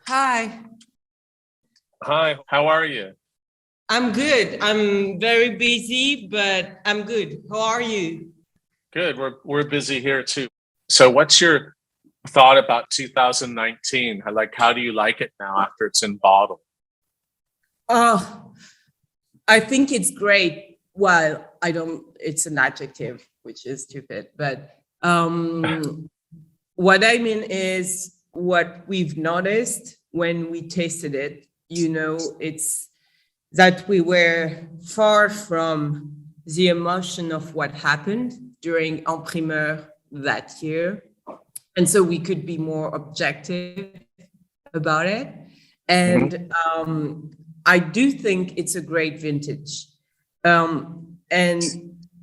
Hi, Hi, how are you? I'm good. I'm very busy, but I'm good. How are you? Good. We're busy here too. So what's your thought about 2019? How do you like it now after it's in bottle? Oh, I think it's great. Well, I don't, it's an adjective, which is stupid, but what I mean is what we've noticed when we tasted it, it's that we were far from the emotion of what happened during En Primeur that year. And so we could be more objective about it. Hmm. And I do think it's a great vintage. And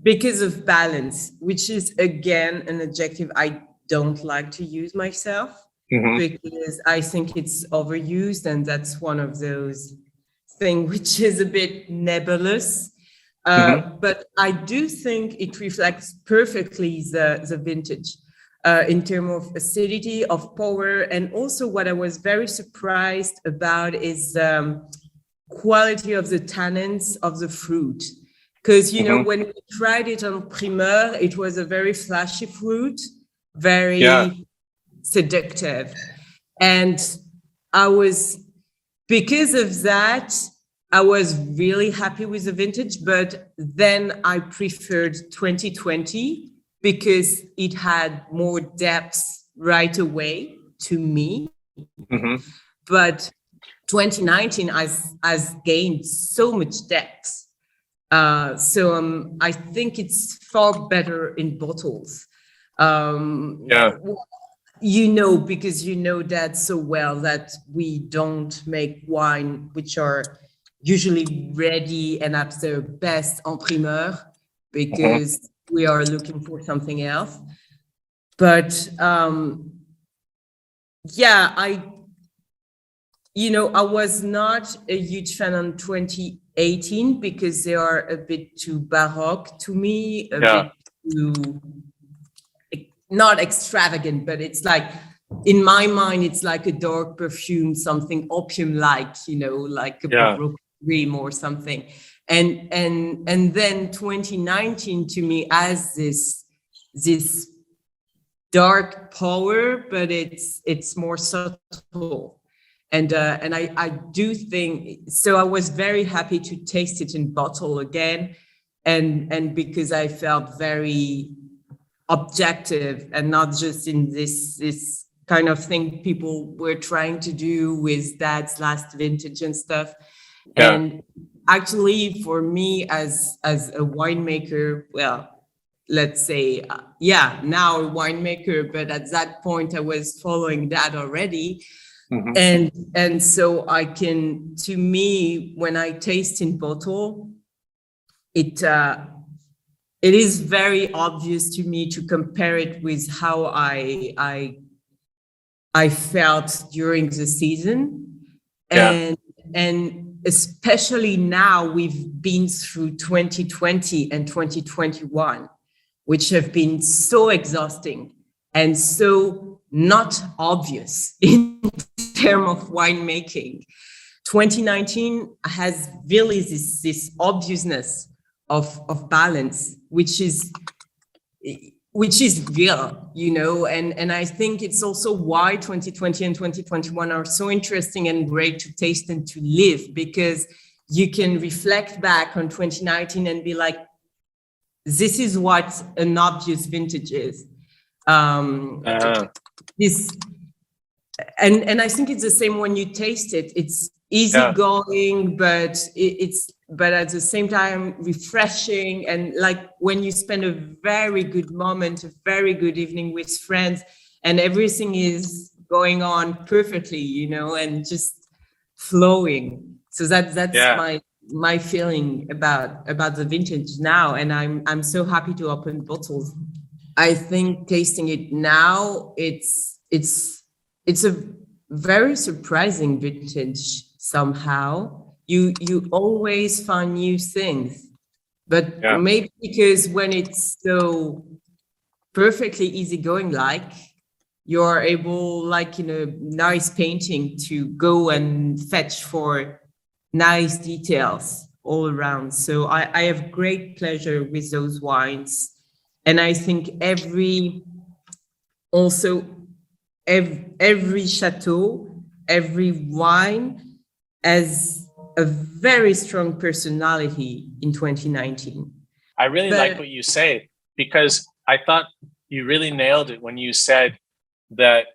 because of balance, which is again an adjective I don't like to use myself, Hmm. because I think it's overused, and that's one of those things which is a bit nebulous. Hmm. But I do think it reflects perfectly the vintage in terms of acidity, of power, and also what I was very surprised about is quality of the tannins of the fruit. Because, Hmm. when we tried it on primeur, it was a very flashy fruit, Yeah. very seductive. And I was, because of that, I was really happy with the vintage, but then I preferred 2020 because it had more depth right away to me. Hmm. But 2019 has gained so much depth. So I think it's far better in bottles. Um, Yeah. because you know that so well that we don't make wine which are usually ready and at their best en primeur Hmm. because we are looking for something else. But yeah, I was not a huge fan on 2018 because they are a bit too baroque to me, a Yeah. bit too not extravagant, but it's like in my mind, it's like a dark perfume, something opium-like, like a Yeah. Baroque dream or something. And then 2019 to me has this dark power, but it's more subtle. And I do think so. I was very happy to taste it in bottle again, and because I felt very objective and not just in this kind of thing people were trying to do with dad's last vintage and stuff. Yeah. And actually for me as a winemaker, well, let's say yeah, now a winemaker, but at that point I was following that already. Hmm. And so I can, to me, when I taste in bottle, it it is very obvious to me to compare it with how I felt during the season. Yeah. And especially now we've been through 2020 and 2021, which have been so exhausting and so not obvious in terms of winemaking. 2019 has really this obviousness of balance, which is real, and I think it's also why 2020 and 2021 are so interesting and great to taste and to live, because you can reflect back on 2019 and be like, this is what an obvious vintage is. Um, Uh, this and I think it's the same when you taste it. It's yeah. easygoing, but but at the same time refreshing. And like when you spend a very good moment, a very good evening with friends, and everything is going on perfectly, and just flowing. So that's Yeah. my feeling about the vintage now, and I'm so happy to open bottles. I think tasting it now, it's a very surprising vintage somehow. You always find new things, but Yeah. maybe because when it's so perfectly easygoing, like you're able, like in a nice painting, to go and fetch for nice details all around. So I have great pleasure with those wines. And I think every chateau, every wine has a very strong personality in 2019. I really But like what you say, because I thought you really nailed it when you said that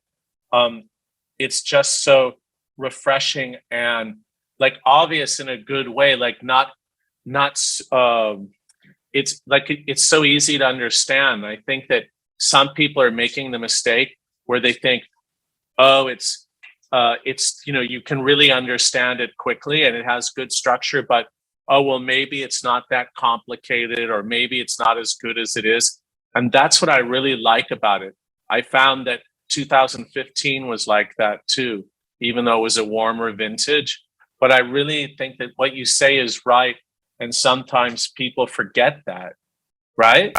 it's just so refreshing and like obvious in a good way, like not it's like it's so easy to understand. I think that some people are making the mistake where they think, oh, it's you can really understand it quickly and it has good structure, but oh well, maybe it's not that complicated, or maybe it's not as good as it is. And that's what I really like about it. I found that 2015 was like that too, even though it was a warmer vintage. But I really think that what you say is right. And sometimes people forget that, right?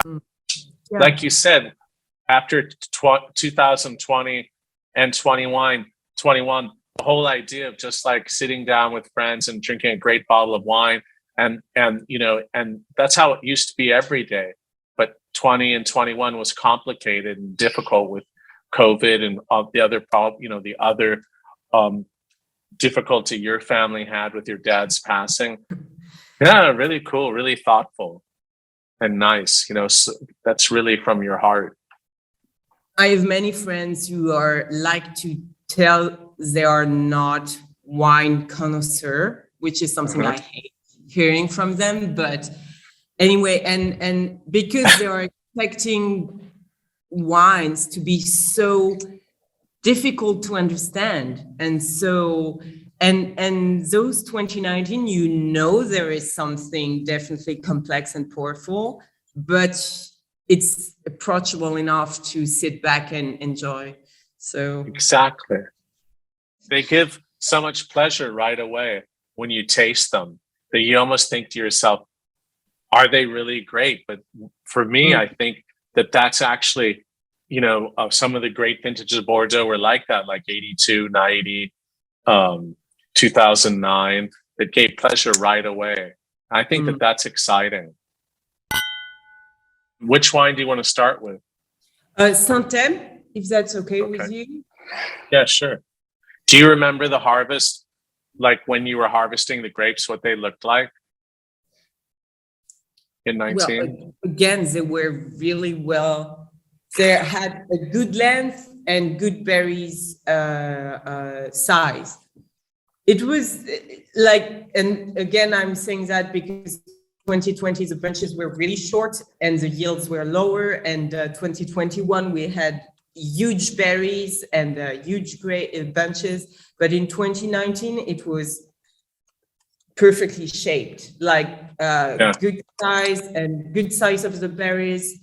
yeah. Like you said, after 2020 and 21, the whole idea of just like sitting down with friends and drinking a great bottle of wine, and that's how it used to be every day. But 20 and 21 was complicated and difficult with COVID and the other the other difficulty your family had with your dad's passing. Yeah, really cool, really thoughtful and nice. So that's really from your heart. I have many friends who are like to tell they are not wine connoisseur, which is something I hate hearing from them. But anyway, and because they are expecting wines to be so difficult to understand, and so and those 2019, there is something definitely complex and powerful, but it's approachable enough to sit back and enjoy. So exactly, they give so much pleasure right away when you taste them that you almost think to yourself, are they really great? But for me, I think that that's actually, some of the great vintages of Bordeaux were like that, like 82, 90, 2009, that gave pleasure right away. I think that that's exciting. Which wine do you want to start with? Saint-Thème, if that's okay with you. Yeah, sure. Do you remember the harvest, like when you were harvesting the grapes, what they looked like in 19? Well, again, they were really well. They had a good length and good berries size. It was like, and again, I'm saying that because 2020, the bunches were really short and the yields were lower. And 2021, we had huge berries and huge great bunches. But in 2019, it was perfectly shaped, like good size and good size of the berries,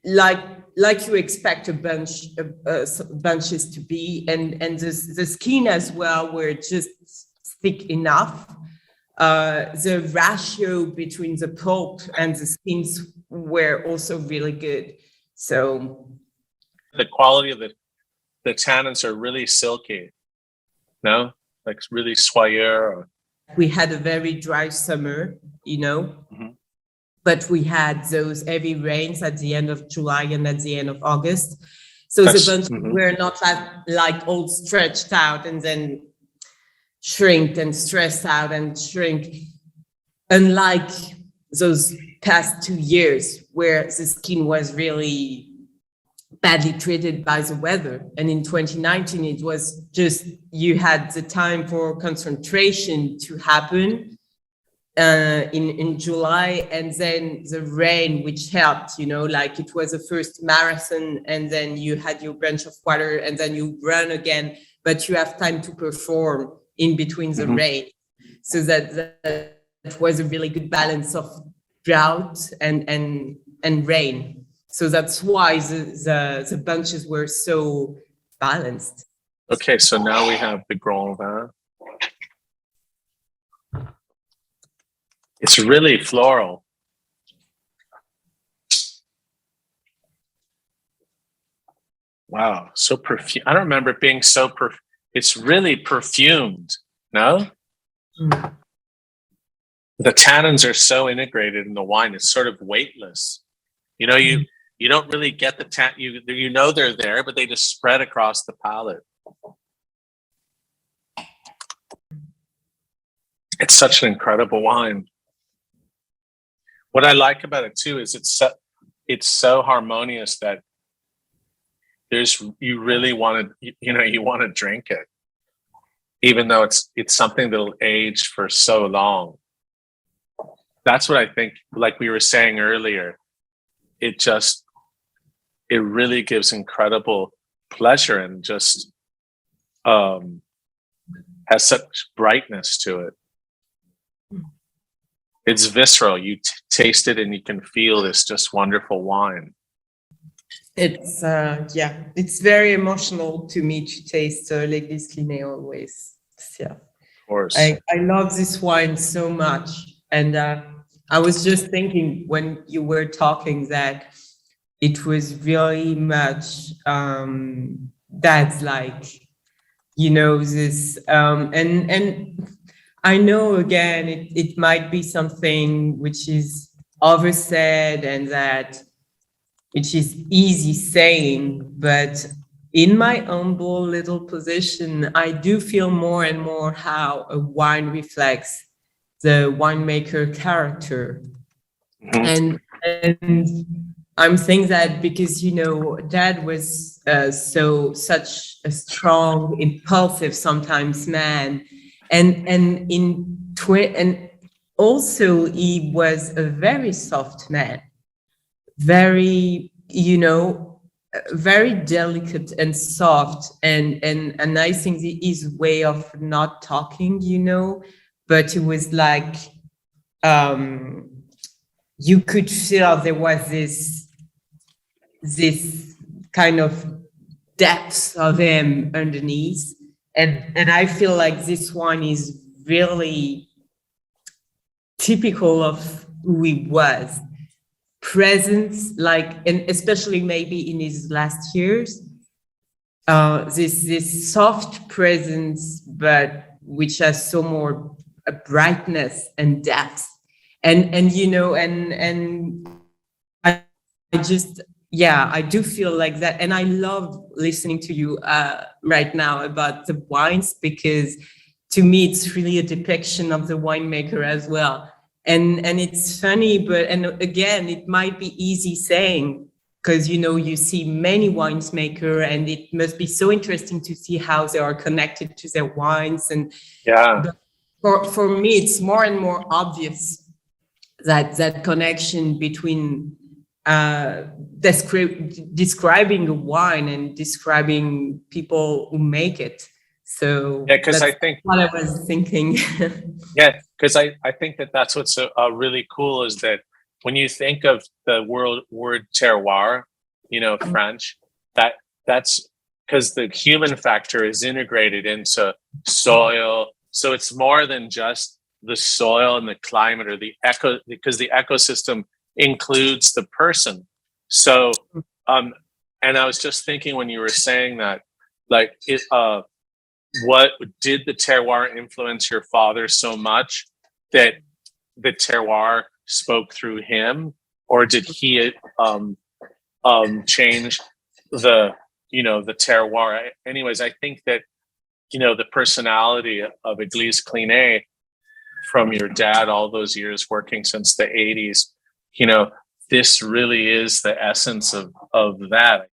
like you expect a bunches to be, and the skin as well were just thick enough. The ratio between the pulp and the skins were also really good. So the quality of the tannins are really silky, no? Like really soyeux. We had a very dry summer, but we had those heavy rains at the end of July and at the end of August. So the bunches were not like all stretched out and then shrink and stress out and shrink. Unlike those past 2 years where the skin was really badly treated by the weather. And in 2019, it was just, you had the time for concentration to happen in July, and then the rain, which helped, like it was the first marathon, and then you had your bunch of water, and then you run again, but you have time to perform in between the rain. So that was a really good balance of drought and rain. So that's why the bunches were so balanced. Okay, so now we have the Grand Vin. It's really floral. Wow, so perfume. I don't remember it being so it's really perfumed. No, Mm. the tannins are so integrated in the wine. It's sort of weightless. You know, you don't really get the you know they're there, but they just spread across the palate. It's such an incredible wine. What I like about it too is it's so harmonious that you really want to, you want to drink it, even though it's something that'll age for so long. That's what I think, like we were saying earlier, it really gives incredible pleasure and just has such brightness to it. It's visceral. You taste it and you can feel this just wonderful wine. It's it's very emotional to me to taste L'Église Clinet always. Yeah, Of course. I love this wine so much, and I was just thinking when you were talking that it was really much that's like, this and I know again it might be something which is oversaid and that which is easy saying, but in my humble little position, I do feel more and more how a wine reflects the winemaker character. Mm-hmm. And I'm saying that because, Dad was such a strong, impulsive, sometimes man. And also he was a very soft man, very, very delicate and soft, and I think his way of not talking, but it was like you could feel there was this kind of depth of him underneath, and I feel like this one is really typical of who he was. Presence, like, and especially maybe in his last years, this soft presence, but which has so more brightness and depth, and I just, I do feel like that, and I love listening to you right now about the wines, because to me it's really a depiction of the winemaker as well. And it's funny, but and again, it might be easy saying, because you see many winemaker, and it must be so interesting to see how they are connected to their wines. And for me, it's more and more obvious that connection between describing a wine and describing people who make it. So yeah, because I think what I was thinking. Yeah, because I think that's what's really cool is that when you think of the word terroir, French, that's because the human factor is integrated into soil. So it's more than just the soil and the climate or the because the ecosystem includes the person. So, and I was just thinking when you were saying that, like what did the terroir influence your father so much that the terroir spoke through him, or did he change the the terroir? Anyways, I think that the personality of Église Clinet from your dad all those years working since the 80s, this really is the essence of that.